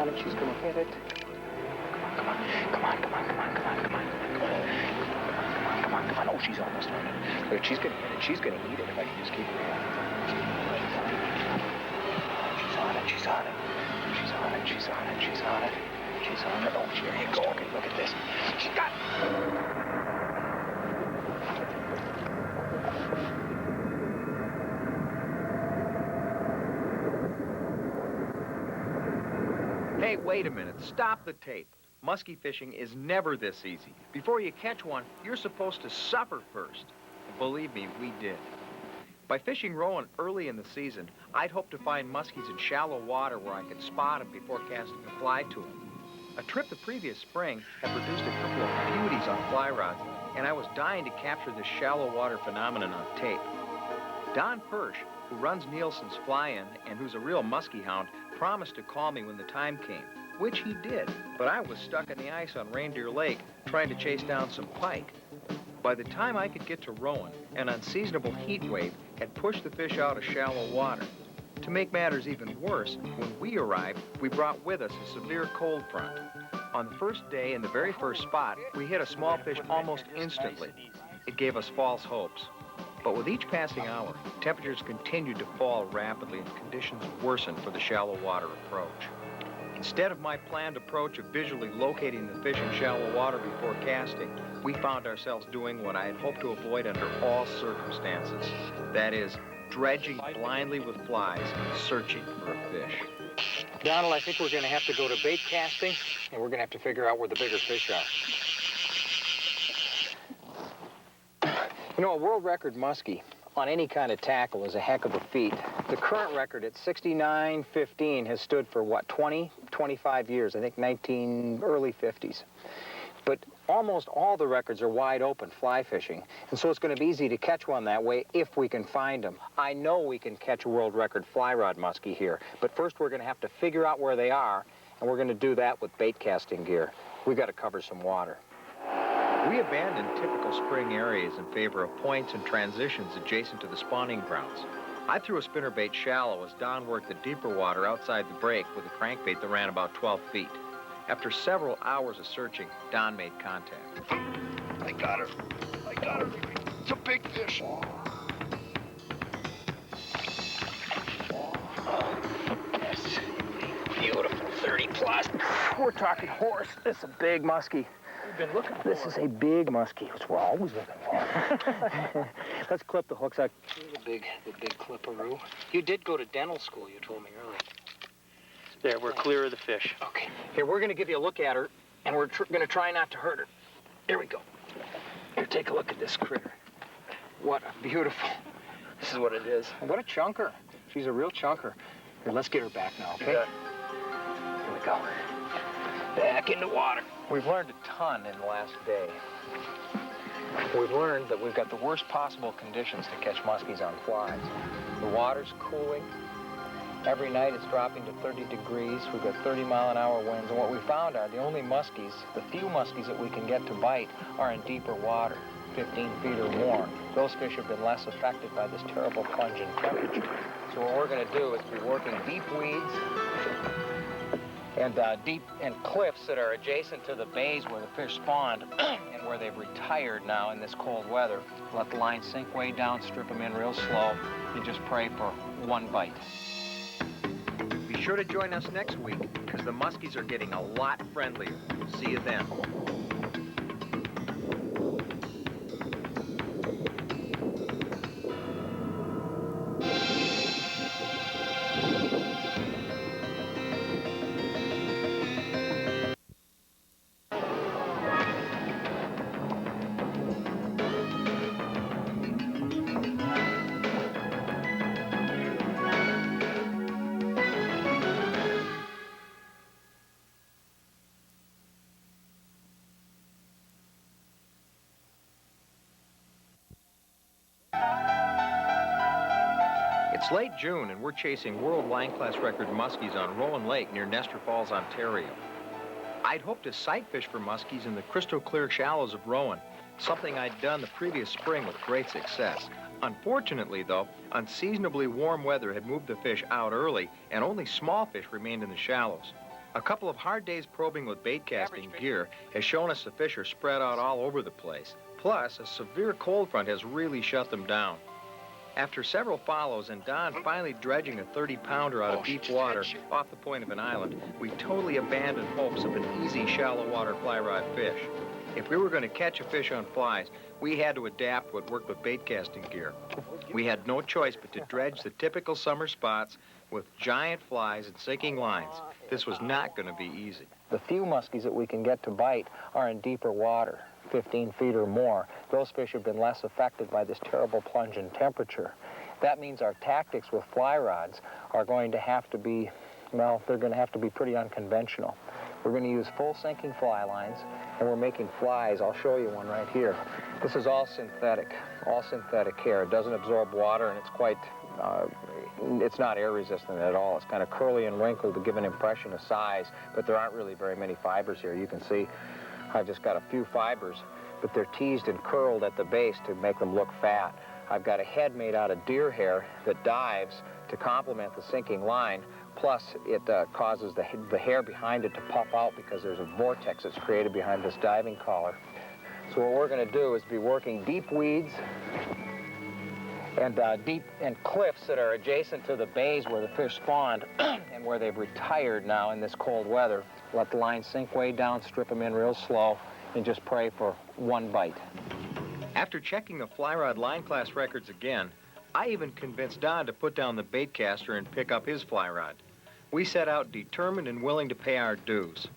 on it. She's gonna hit it. Come on. Oh, she's almost on it. But she's gonna hit it. She's gonna eat it if I can just keep her on. She's on it. Oh, there you go. Okay, look at this. She got it. Hey, wait a minute. Stop the tape. Muskie fishing is never this easy. Before you catch one, you're supposed to suffer first. And believe me, we did. By fishing Rowan early in the season, I'd hoped to find muskies in shallow water where I could spot them before casting a fly to them. A trip the previous spring had produced a couple of beauties on fly rods, and I was dying to capture this shallow water phenomenon on tape. Don Pursch, who runs Nielsen's fly-in and who's a real muskie hound, promised to call me when the time came, which he did. But I was stuck in the ice on Reindeer Lake trying to chase down some pike. By the time I could get to Rowan, an unseasonable heat wave had pushed the fish out of shallow water. To make matters even worse, when we arrived, we brought with us a severe cold front. On the first day, in the very first spot, we hit a small fish almost instantly. It gave us false hopes. But with each passing hour, temperatures continued to fall rapidly and conditions worsened for the shallow water approach. Instead of my planned approach of visually locating the fish in shallow water before casting, we found ourselves doing what I had hoped to avoid under all circumstances. That is, dredging blindly with flies, searching for a fish. Donald, I think we're going to have to go to bait casting, and we're going to have to figure out where the bigger fish are. You know, a world record muskie on any kind of tackle is a heck of a feat. The current record at 69.15 has stood for, what, 25 years, I think early 50s. But almost all the records are wide open fly fishing, and so it's going to be easy to catch one that way if we can find them. I know we can catch a world record fly rod muskie here, but first we're going to have to figure out where they are, and we're going to do that with bait casting gear. We've got to cover some water. We abandoned typical spring areas in favor of points and transitions adjacent to the spawning grounds. I threw a spinnerbait shallow as Don worked the deeper water outside the break with a crankbait that ran about 12 feet. After several hours of searching, Don made contact. I got her. It's a big fish. Yes. Beautiful, 30 plus. We're talking horse. This is a big muskie. We've been looking for This is a big muskie, which we're always looking for. Let's clip the hooks out. The big clipperoo. You did go to dental school, you told me earlier. There, we're clear of the fish. Okay. Here, we're going to give you a look at her, and we're going to try not to hurt her. Here we go. Here, take a look at this critter. What a beautiful... This is what it is. What a chunker. She's a real chunker. Here, let's get her back now, okay? Yeah. Here we go. Back in the water. We've learned a ton in the last day. We've learned that we've got the worst possible conditions to catch muskies on flies. The water's cooling. Every night it's dropping to 30 degrees. We've got 30-mile-an-hour winds. And what we found are the only muskies, the few muskies that we can get to bite are in deeper water, 15 feet or more. Those fish have been less affected by this terrible plunging temperature. So what we're going to do is be working deep weeds and cliffs that are adjacent to the bays where the fish spawned and where they've retired now in this cold weather. Let the line sink way down, strip them in real slow, and just pray for one bite. Be sure to join us next week, because the muskies are getting a lot friendlier. See you then. It's late June, and we're chasing world line class record muskies on Rowan Lake near Nestor Falls, Ontario. I'd hoped to sight fish for muskies in the crystal clear shallows of Rowan, something I'd done the previous spring with great success. Unfortunately, though, unseasonably warm weather had moved the fish out early, and only small fish remained in the shallows. A couple of hard days probing with bait casting gear has shown us the fish are spread out all over the place. Plus, a severe cold front has really shut them down. After several follows and Don finally dredging a 30-pounder out of deep water off the point of an island, we totally abandoned hopes of an easy shallow water fly rod fish. If we were going to catch a fish on flies, we had to adapt what worked with bait casting gear. We had no choice but to dredge the typical summer spots with giant flies and sinking lines. This was not going to be easy. The few muskies that we can get to bite are in deeper water, 15 feet or more. Those fish have been less affected by this terrible plunge in temperature. That means our tactics with fly rods are going to have to be, well, they're going to have to be pretty unconventional. We're going to use full sinking fly lines, and we're making flies. I'll show you one right here. This is all synthetic hair. It doesn't absorb water, and it's quite, it's not air resistant at all. It's kind of curly and wrinkled to give an impression of size, but there aren't really very many fibers here. You can see I've just got a few fibers, but they're teased and curled at the base to make them look fat. I've got a head made out of deer hair that dives to complement the sinking line. Plus, it causes the hair behind it to puff out because there's a vortex that's created behind this diving collar. So what we're going to do is be working deep weeds and cliffs that are adjacent to the bays where the fish spawned and where they've retired now in this cold weather. Let the line sink way down, strip them in real slow, and just pray for one bite. After checking the fly rod line class records again, I even convinced Don to put down the bait caster and pick up his fly rod. We set out determined and willing to pay our dues.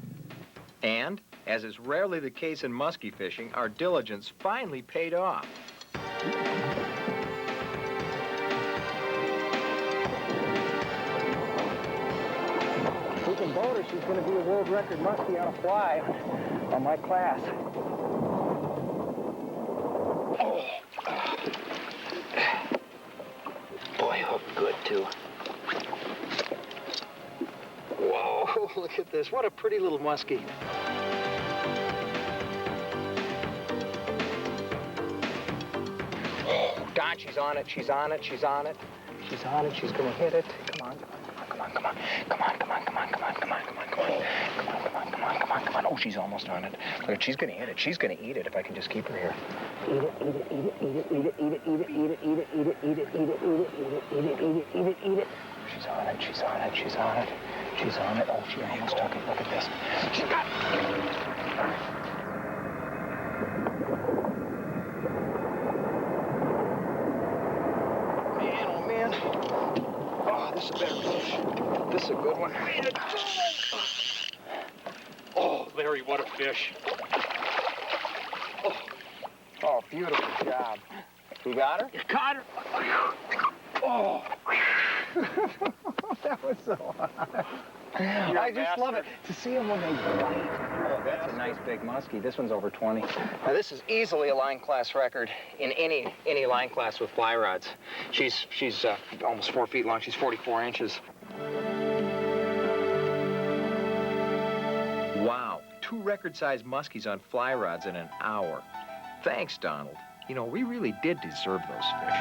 And, as is rarely the case in muskie fishing, our diligence finally paid off. We can boat her. She's going to be a world record muskie on a fly on my class. Oh. Boy, hooked good, too. Whoa, look at this. What a pretty little muskie. Oh, Don, she's on it, she's on it, she's on it. She's on it, she's gonna hit it. Come on, come on, come on, come on, come on, come on, come on, come on, come on, come on, come on, come on, come on, come on, come on. Oh, she's almost on it. Look, she's gonna hit it. She's gonna eat it if I can just keep her here. Eat it, eat it, eat it, eat it, eat it, eat it, eat it, eat it, eat it, eat it, eat it, eat it, eat it, eat it, eat it, eat it, eat it. She's on it, she's on it, she's on it. She's on it. Oh, she almost took it. Look at this. She's got it. Man, oh man. Oh, this is a better fish. This is a good one. Oh, Larry, what a fish. Oh, beautiful job. You got her? You caught her? Oh. That was so hot. I just love it to see them when they bite. Oh, that's a nice big muskie. This one's over 20. Now, this is easily a line class record in any line class with fly rods. She's almost 4 feet long. She's 44 inches. Wow, 2 record-sized muskies on fly rods in an hour. Thanks, Donald. You know, we really did deserve those fish.